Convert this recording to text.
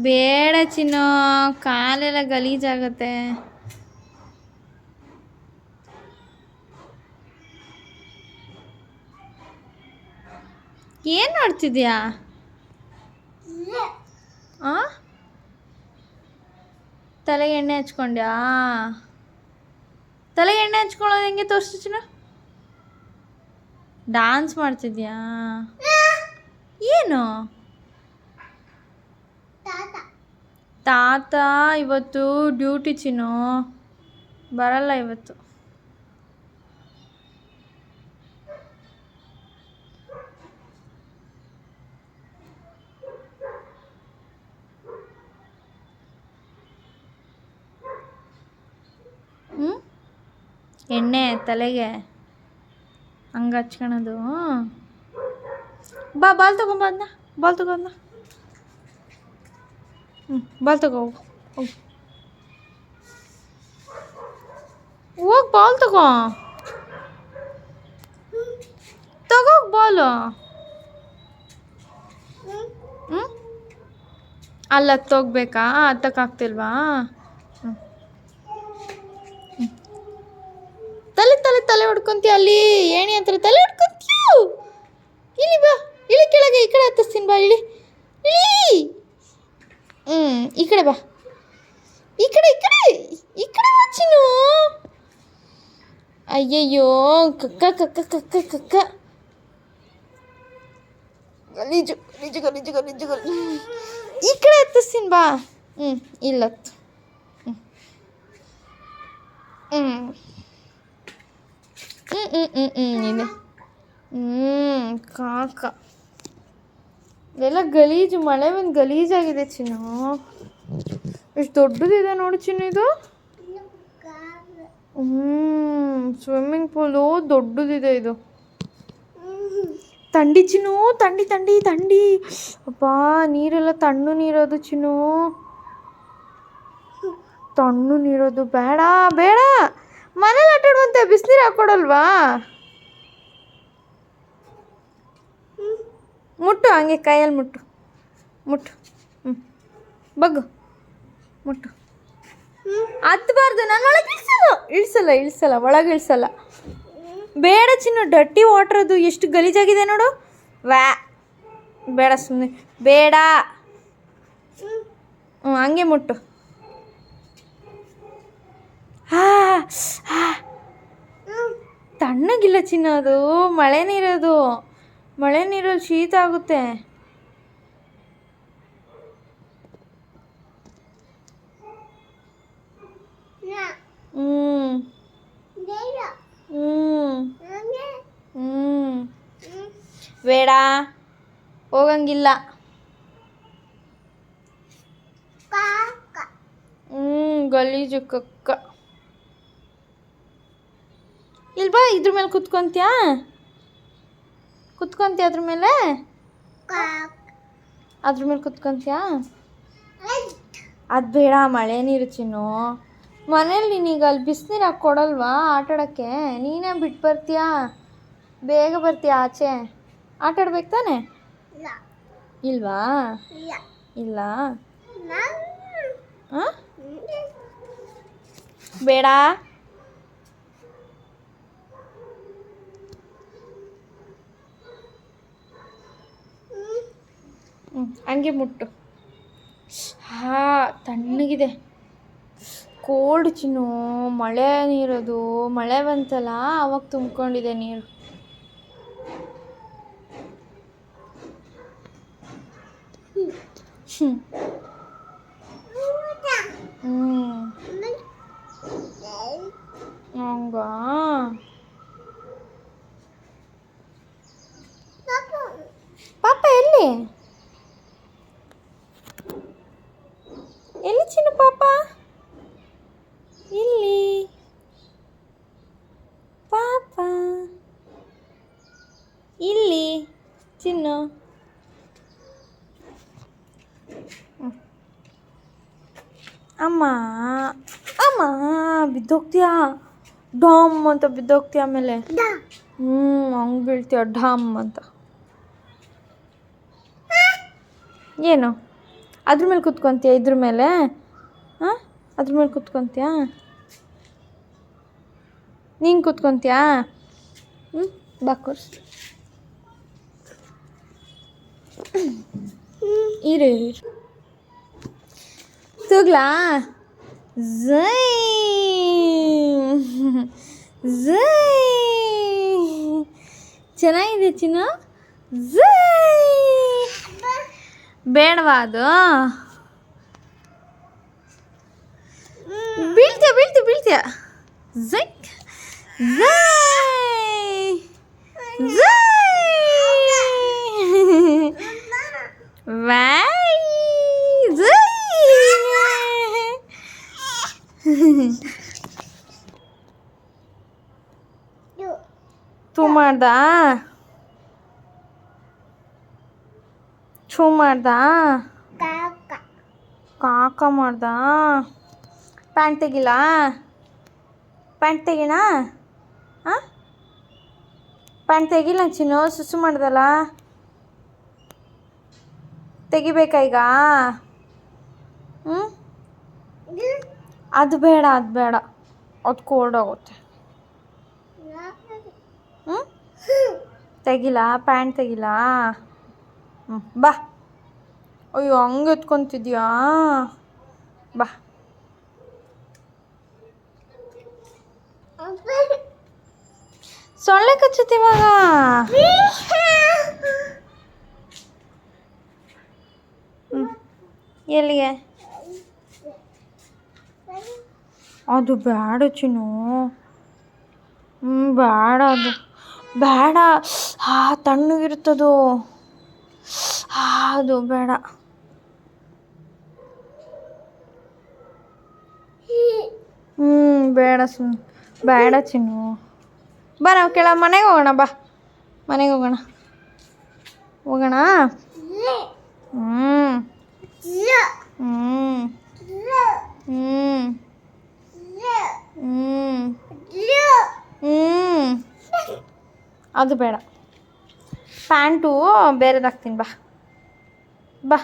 ಬೇಡ ಚಿನ್ನು, ಕಾಲೆಲ್ಲ ಗಲೀಜಾಗತ್ತೆ. ಏನು ಮಾಡ್ತಿದ್ಯಾ? ಆ ತಲೆಗೆ ಎಣ್ಣೆ ಹಚ್ಕೊಂಡ್ಯಾ? ತಲೆಗೆ ಎಣ್ಣೆ ಹಚ್ಕೊಳ್ಳೋದು ಹೆಂಗೆ ತೋರಿಸು ಚಿನ್ನು. ಡಾನ್ಸ್ ಮಾಡ್ತಿದ್ಯಾ? ಏನು? ತಾತ ಇವತ್ತು ಡ್ಯೂಟಿ ಚಿನ್ನು, ಬರಲ್ಲ ಇವತ್ತು. ಎಣ್ಣೆ ತಲೆಗೆ ಹಂಗೆ ಹಚ್ಕೊಳೋದು. ಬಾ ಬಾಲ್ ತಗೊಂಬ, ಅದನ್ನ ಬಾಲ್ ತಗೊಂಡ. ಬಾಲ್ ತಗೋ, ಹೋಗಿ ಬಾಲ್ ತಗೋ, ತಗೋಗ್ ಬಾಲು. ಅಲ್ಲಿ ಹತ್ತೋಗ್ಬೇಕಾ? ಹತ್ತಕ್ಕಾಗ್ತಿಲ್ವಾ? ತಲೆ ತಲೆ ತಲೆ ಹೊಡ್ಕೊಂತೀಯ ಅಲ್ಲಿ, ಏಣಿ ಹತ್ರ ತಲೆ ಹೊಡ್ಕೊಂತೀಯ. ಇಳಿ ಬಾ, ಇಳಿ ಕೆಳಗೆ, ಈ ಕಡೆ ಹತ್ತಿಸ್ತೀನಿ ಬಾ, ಇಳಿ ಇಳಿ. ಈ ಕಡೆ ಬಾ, ಈ ಕಡೆ ಈ ಕಡೆ ಈ ಕಡೆ ಬಾ ಚಿನ್ನು. ಅಯ್ಯಯ್ಯೋ, ಕಕ್ಕ ಕಕ್ಕ ಕಕ್ಕ ಕಕ್ಕ, ಗಲೀಜು ಗಲೀಜು ಗಲೀಜು ಗಲೀಜು ಗಲೀಜು. ಈ ಕಡೆ ಹತ್ತಿಸ್ತೀನಿ ಬಾ. ಇಲ್ಲತ್ತು. ಇದೆ. ಕಾಕ ಇದೆಲ್ಲ ಗಲೀಜು, ಮಳೆ ಬಂದು ಗಲೀಜಾಗಿದೆ ಚಿನ್ನು. ಎಷ್ಟು ದೊಡ್ಡದಿದೆ ನೋಡಿ ಚಿನ್ನು ಇದು. ಸ್ವಿಮ್ಮಿಂಗ್ ಪೂಲು ದೊಡ್ಡದಿದೆ ಇದು. ತಂಡಿ ಚಿನ್ನು, ತಂಡಿ ತಂಡಿ ತಂಡಿ. ಅಪ್ಪ, ನೀರೆಲ್ಲ ತಣ್ಣು ನೀರೋದು ಚಿನ್ನು, ತಣ್ಣು ನೀರೋದು. ಬೇಡ ಬೇಡ, ಮನೇಲಿ ಆಟಾಡುವಂತೆ, ಬಿಸಿನೀರು ಹಾಕ್ಕೊಡಲ್ವಾ? ಮುಟ್ಟು, ಹಂಗೆ ಕೈಯಲ್ಲಿ ಮುಟ್ಟು, ಮುಟ್ಟು. ಬಗ್ಗು, ಮುಟ್ಟು. ಹತ್ತಬಾರ್ದು, ನಾನು ಒಳಗೆ ಇಳಿಸಲ್ಲ ಇಳಿಸಲ್ಲ, ಒಳಗೆ ಇಳಿಸಲ್ಲ. ಬೇಡ ಚಿನ್ನು, ಡರ್ಟಿ ವಾಟರ್ ಅದು, ಎಷ್ಟು ಗಲೀಜಾಗಿದೆ ನೋಡು. ವ್ಯಾ, ಬೇಡ ಸುಮ್ಮನೆ, ಬೇಡ. ಹಂಗೆ ಮುಟ್ಟು. ತಣ್ಣಗಿಲ್ಲ ಚಿನ್ನು, ಅದು ಮಳೆ ನೀರದು. ಮಳೆ ನೀರು ಶೀತ ಆಗುತ್ತೆ. ಬೇಡ, ಹೋಗಂಗಿಲ್ಲ. ಗಲೀಜು ಕಕ್ಕ. ಇಲ್ಲಿ ಬಾ, ಇದ್ರ ಮೇಲೆ ಕುತ್ಕೊಂತ್ಯಾ? ಅದ್ರ ಮೇಲೆ, ಅದ್ರ ಮೇಲೆ ಕುತ್ಕೊಂತ್ಯಾ? ಅದು ಬೇಡ, ಮಳೆ ನೀರು ಚಿನ್ನು. ಮನೇಲಿ ನೀನೀಗ ಅಲ್ಲಿ ಬಿಸಿನೀರು ಹಾಕಿ ಕೊಡಲ್ವಾ ಆಟಾಡೋಕ್ಕೆ? ನೀನೇ ಬಿಟ್ಟು ಬರ್ತೀಯಾ? ಬೇಗ ಬರ್ತೀಯಾ ಆಚೆ? ಆಟಾಡ್ಬೇಕು ತಾನೆ? ಇಲ್ವಾ? ಇಲ್ಲ. ಹಾಂ, ಬೇಡ. ಹಂಗೆ ಮುಟ್ಟು. ತಣ್ಣಗಿದೆ, ಕೋಲ್ಡ್ ಚಿನ್ನು. ಮಳೆ ನೀರದು, ಮಳೆ ಬಂತಲ್ಲ ಅವಾಗ ತುಂಬ್ಕೊಂಡಿದೆ ನೀರು. ಹಂಗ ಪಾಪ ಎಲ್ಲಿ ಎಲ್ಲಿ ಚಿನ್ನು? ಪಾಪ ಇಲ್ಲಿ, ಪಾಪ ಇಲ್ಲಿ ಚಿನ್ನು. ಅಮ್ಮ ಅಮ್ಮ, ಬಿದ್ದೋಗ್ತೀಯಾ? ಡಾಮ್ ಅಂತ ಬಿದ್ದೋಗ್ತೀಯ ಆಮೇಲೆ. ಹಂಗೆ ಬೀಳ್ತೀಯ ಡಾಮ್ ಅಂತ. ಏನು ಅದ್ರ ಮೇಲೆ ಕುತ್ಕೊತೀಯ ಇದ್ರ ಮೇಲೆ ಹಾಂ ಅದ್ರ ಮೇಲೆ ಕುತ್ಕೊತೀಯ ನೀನು ಕುತ್ಕೊತೀಯಾ ಬಾ ಕೂರ್ಸ್ ಇರು ತೂಗ್ಲಾ ಝೈ ಝೈ ಚೆನ್ನಾಗಿದೆ ಚಿನ್ನ ಝೈ ಬೇಡವಾ ಅದು ಬೀಳ್ತೀಯ ಬೀಳ್ತೀಯ ಬೀಳ್ತೀಯ ಝೈ ಝೈ ಝೈ ವೈ ಝೈ ತೂ ಮಾಡ್ದಾ ಛೂ ಮಾಡ್ದಾ ಕಾಕ ಮಾಡ್ದಾ ಪ್ಯಾಂಟ್ ತೆಗಿಲಾ ಪ್ಯಾಂಟ್ ತೆಗಿಣ ಹಾಂ ಪ್ಯಾಂಟ್ ತೆಗಿಲ್ಲ ಚಿನ್ನು ಸುಸು ಮಾಡ್ದಲ್ಲ ತೆಗಿಬೇಕಾ ಈಗ ಹ್ಞೂ ಅದು ಬೇಡ ಅದು ಕೋಲ್ಡ್ ಆಗುತ್ತೆ ಹ್ಞೂ ತೆಗಿಲಾ ಪ್ಯಾಂಟ್ ತೆಗಿಲಾ ಬಾ ಅಯ್ಯೋ ಹಂಗೆ ಎತ್ಕೊತಿದ್ಯಾ ಬಾ ಸೊಳ್ಳೆ ಕಚ್ಚುತ್ತೆ ಇವಾಗ ಎಲ್ಲಿಗೆ ಅದು ಬೇಡ ಚಿನ್ನು ಬೇಡ ಅದು ಬೇಡ ತಣ್ಣಗಿರ್ತದು ಅದು ಬೇಡ ಬೇಡ ಬೇಡ ಚಿನ್ನು ಬಾ ನಾವು ಮನೆಗೆ ಹೋಗೋಣ ಬಾ ಮನೆಗೆ ಹೋಗೋಣ ಅದು ಬೇಡ ಪ್ಯಾಂಟು ಬೇರೆದಾಗ್ತೀನಿ ಬಾ